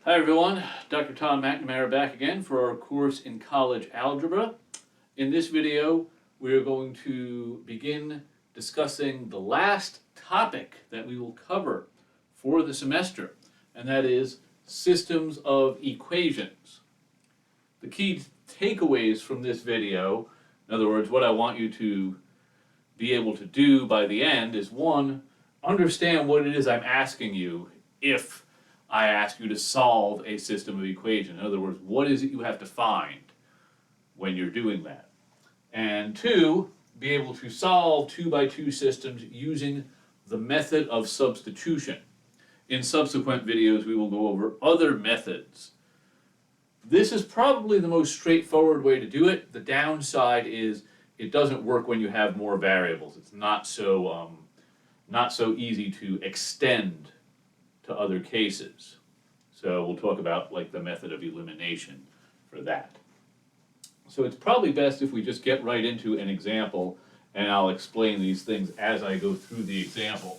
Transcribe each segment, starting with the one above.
Hi everyone, Dr. Tom McNamara back again for our course in college algebra. In this video, we are going to begin discussing the last topic that we will cover for the semester, and that is systems of equations. The key takeaways from this video, in other words, what I want you to be able to do by the end is, one, understand what it is I'm asking you if I ask you to solve a system of equations. In other words, what is it you have to find when you're doing that? And two, be able to solve 2x2 systems using the method of substitution. In subsequent videos, we will go over other methods. This is probably the most straightforward way to do it. The downside is it doesn't work when you have more variables. It's not so easy to extend to other cases. So we'll talk about like the method of elimination for that. So it's probably best if we just get right into an example, and I'll explain these things as I go through the example.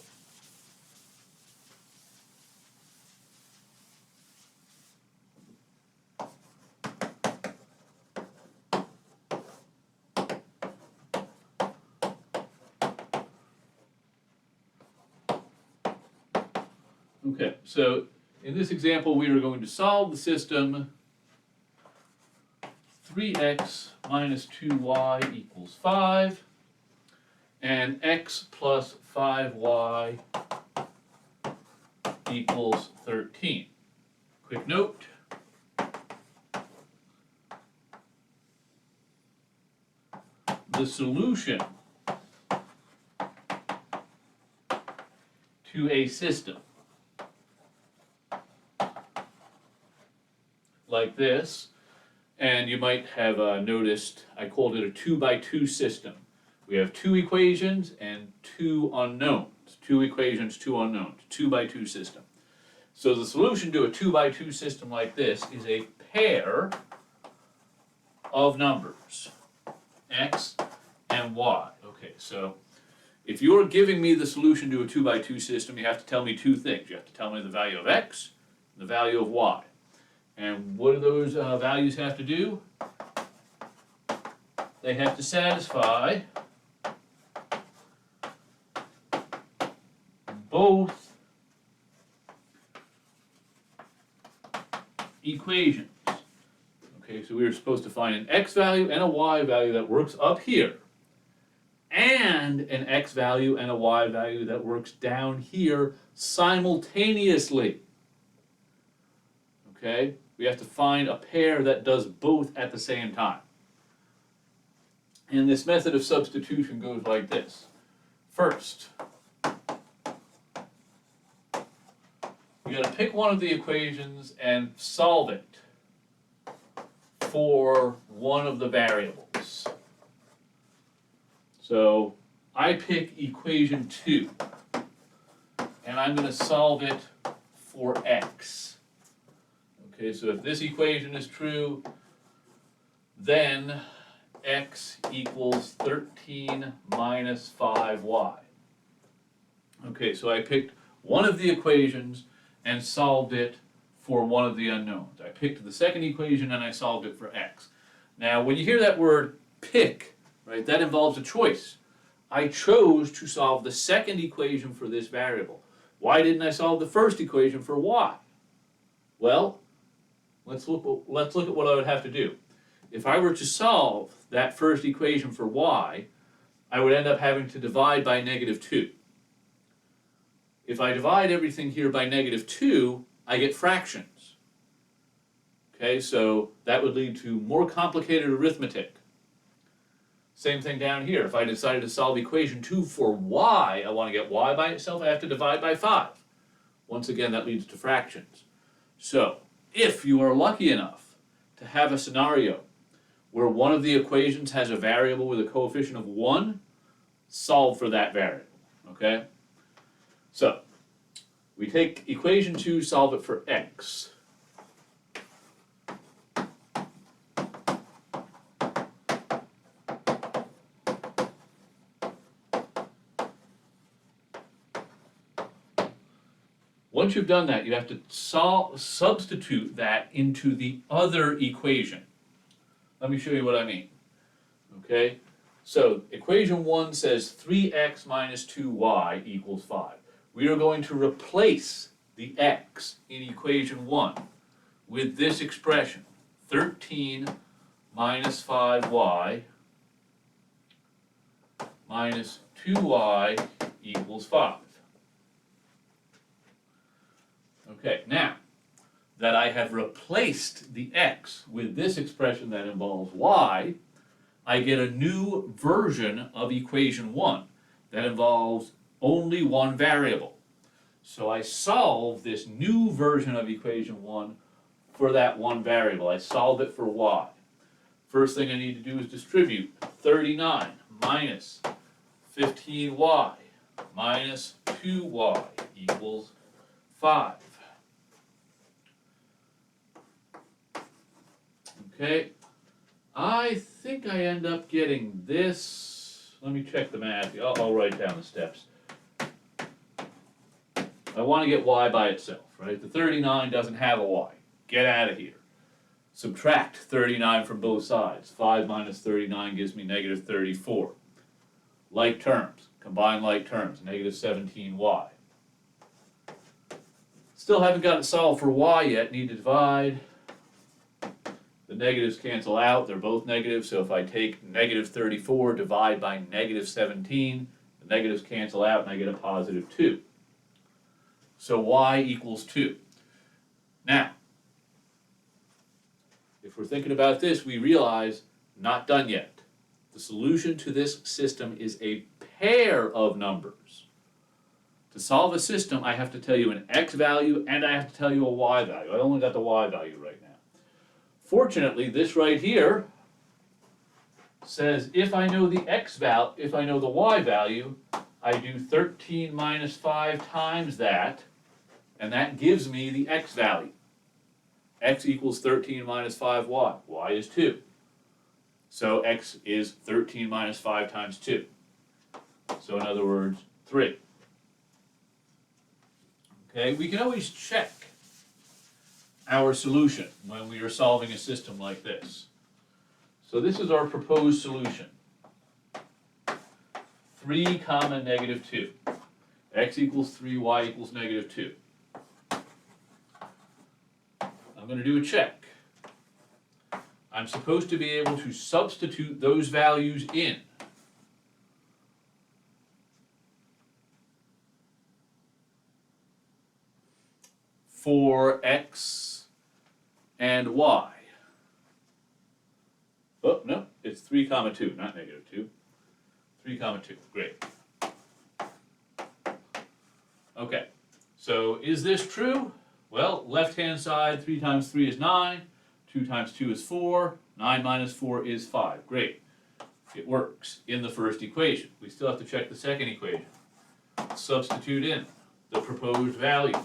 Okay, so in this example, we are going to solve the system 3x minus 2y equals 5, and x plus 5y equals 13. Quick note. The solution to a system like this, and you might have noticed I called it a 2x2 system. We have two equations and two unknowns. Two equations, two unknowns. 2x2 system. So the solution to a 2x2 system like this is a pair of numbers, x and y. Okay, so if you're giving me the solution to a 2x2 system, you have to tell me two things. You have to tell me the value of x and the value of y. And what do those values have to do? They have to satisfy both equations. Okay, so we are supposed to find an x value and a y value that works up here, and an x value and a y value that works down here simultaneously. Okay? We have to find a pair that does both at the same time. And this method of substitution goes like this. First, you got to pick one of the equations and solve it for one of the variables. So I pick equation 2, and I'm going to solve it for x. Okay, so if this equation is true, then x equals 13 minus 5y. Okay, so I picked one of the equations and solved it for one of the unknowns. I picked the second equation and I solved it for x. Now, when you hear that word pick, right, that involves a choice. I chose to solve the second equation for this variable. Why didn't I solve the first equation for y? Well, let's look at what I would have to do. If I were to solve that first equation for y, I would end up having to divide by -2. If I divide everything here by -2, I get fractions. Okay, so that would lead to more complicated arithmetic. Same thing down here. If I decided to solve equation 2 for y, I want to get y by itself, I have to divide by 5. Once again, that leads to fractions. So, if you are lucky enough to have a scenario where one of the equations has a variable with a coefficient of 1, solve for that variable, okay? So, we take equation 2, solve it for x. Once once you've done that, you have to substitute that into the other equation. Let me show you what I mean. Okay, so equation 1 says 3x minus 2y equals 5. We are going to replace the x in equation 1 with this expression, 13 minus 5y minus 2y equals 5. Okay, now that I have replaced the x with this expression that involves y, I get a new version of equation 1 that involves only one variable. So I solve this new version of equation 1 for that one variable. I solve it for y. First thing I need to do is distribute 39 minus 15y minus 2y equals 5. Okay, I think I end up getting this. Let me check the math. I'll write down the steps. I want to get y by itself, right? The 39 doesn't have a y. Get out of here. Subtract 39 from both sides. 5 minus 39 gives me negative 34. Like terms. Combine like terms. Negative 17y. Still haven't got it solved for y yet. Need to divide. The negatives cancel out. They're both negative. So if I take negative 34, divide by negative 17, the negatives cancel out and I get a positive 2. So y equals 2. Now, if we're thinking about this, we realize, not done yet. The solution to this system is a pair of numbers. To solve a system, I have to tell you an x value and I have to tell you a y value. I only got the y value right now. Fortunately, this right here says if I know the x value, if I know the y value, I do 13 minus 5 times that, and that gives me the x value. X equals 13 minus 5y. Y is 2. So x is 13 minus 5 times 2. So in other words, 3. Okay, we can always check our solution when we are solving a system like this. So this is our proposed solution. 3 comma negative 2. X equals 3, y equals negative 2. I'm going to do a check. I'm supposed to be able to substitute those values in. For x and y. Oh, no, it's 3 comma 2, not negative 2. 3 comma 2, great. Okay, so is this true? Well, left-hand side, 3 times 3 is 9, 2 times 2 is 4, 9 minus 4 is 5. Great. It works in the first equation. We still have to check the second equation. Substitute in the proposed values.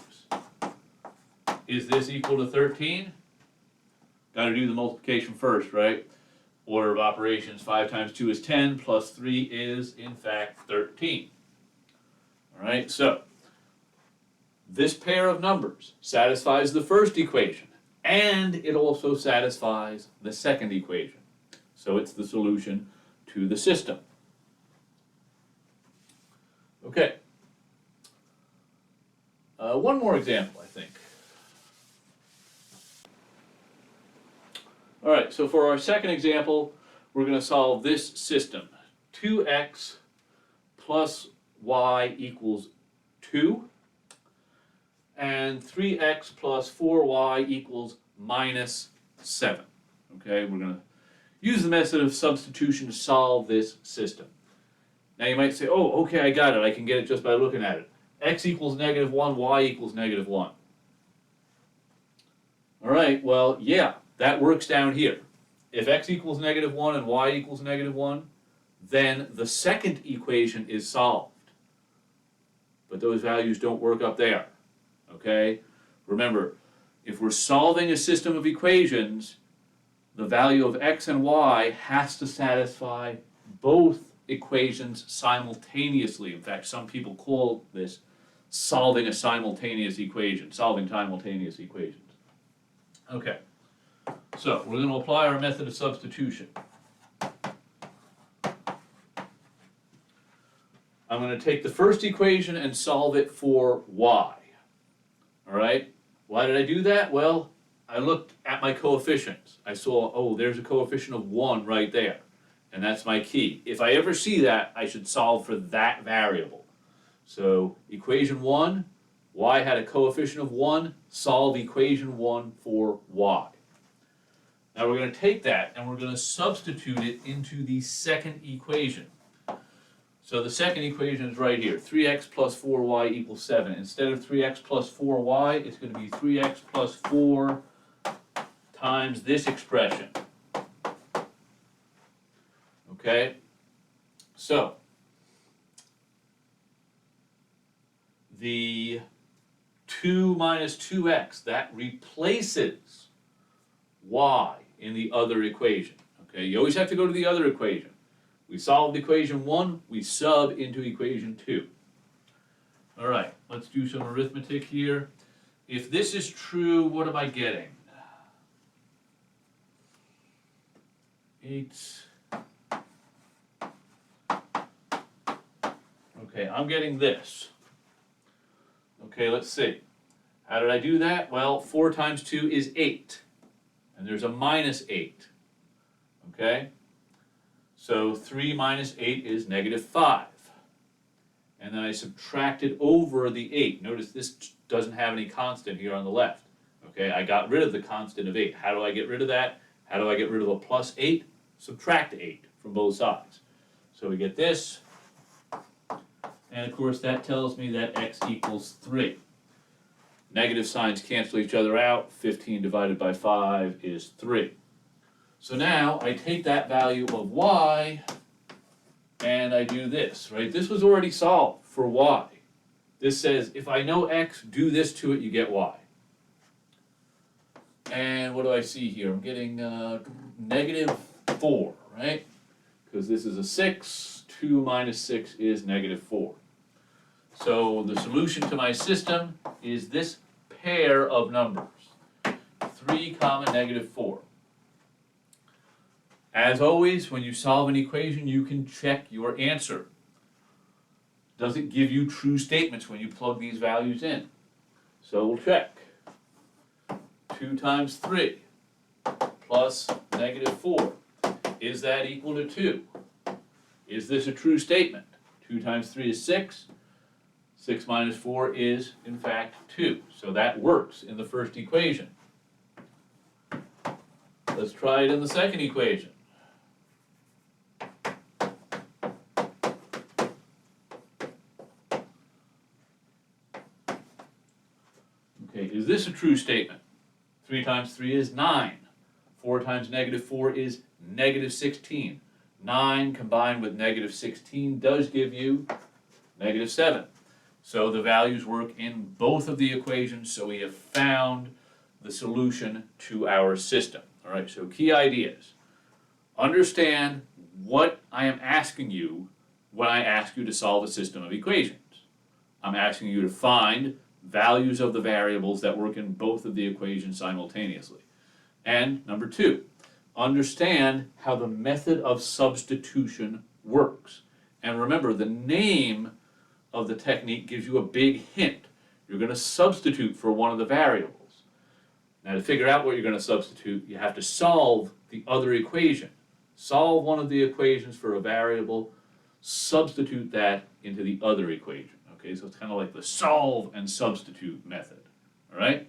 Is this equal to 13? Got to do the multiplication first, right? Order of operations, 5 times 2 is 10, plus 3 is, in fact, 13. All right, so this pair of numbers satisfies the first equation, and it also satisfies the second equation. So it's the solution to the system. Okay. One more example, I think. All right, so for our second example, we're going to solve this system. 2x plus y equals 2. And 3x plus 4y equals minus 7. Okay, we're going to use the method of substitution to solve this system. Now you might say, oh, okay, I got it. I can get it just by looking at it. X equals negative 1, y equals negative 1. All right, well, yeah, that works down here. If x equals negative 1 and y equals negative 1, then the second equation is solved. But those values don't work up there. Okay? Remember, if we're solving a system of equations, the value of x and y has to satisfy both equations simultaneously. In fact, some people call this solving a simultaneous equation, solving simultaneous equations. Okay, so we're going to apply our method of substitution. I'm going to take the first equation and solve it for y. All right? Why did I do that? Well, I looked at my coefficients. I saw, oh, there's a coefficient of 1 right there. And that's my key. If I ever see that, I should solve for that variable. So equation 1, y had a coefficient of 1, solve equation 1 for y. Now we're going to take that and we're going to substitute it into the second equation. So the second equation is right here, 3x plus 4y equals 7. Instead of 3x plus 4y, it's going to be 3x plus 4 times this expression. Okay? So, the 2 minus 2x, that replaces y in the other equation. Okay? You always have to go to the other equation. We solved equation 1, we sub into equation 2. All right, let's do some arithmetic here. If this is true, what am I getting? 8. Okay, I'm getting this. Okay, let's see. How did I do that? Well, 4 times 2 is 8. And there's a minus 8. Okay? So 3 minus 8 is negative 5. And then I subtracted over the 8. Notice this doesn't have any constant here on the left. Okay, I got rid of the constant of 8. How do I get rid of that? How do I get rid of a plus 8? Subtract 8 from both sides. So we get this. And of course that tells me that x equals 3. Negative signs cancel each other out. 15 divided by 5 is 3. So now I take that value of y and I do this, right? This was already solved for y. This says if I know x, do this to it, you get y. And what do I see here? I'm getting negative 4, right? Because this is a 6. 2 minus 6 is negative 4. So the solution to my system is this pair of numbers, 3 comma negative 4. As always, when you solve an equation, you can check your answer. Does it give you true statements when you plug these values in? So we'll check. 2 times 3 plus negative 4. Is that equal to 2? Is this a true statement? 2 times 3 is 6. 6 minus 4 is, in fact, 2. So that works in the first equation. Let's try it in the second equation. Okay, is this a true statement? 3 times 3 is 9. 4 times negative 4 is negative 16. 9 combined with negative 16 does give you negative 7. So the values work in both of the equations, so we have found the solution to our system. All right, so key ideas. Understand what I am asking you when I ask you to solve a system of equations. I'm asking you to find values of the variables that work in both of the equations simultaneously. And number 2, understand how the method of substitution works. And remember, the name of the technique gives you a big hint. You're going to substitute for one of the variables. Now, to figure out what you're going to substitute, you have to solve the other equation. Solve one of the equations for a variable, substitute that into the other equation. Okay, so it's kind of like the solve and substitute method. All right?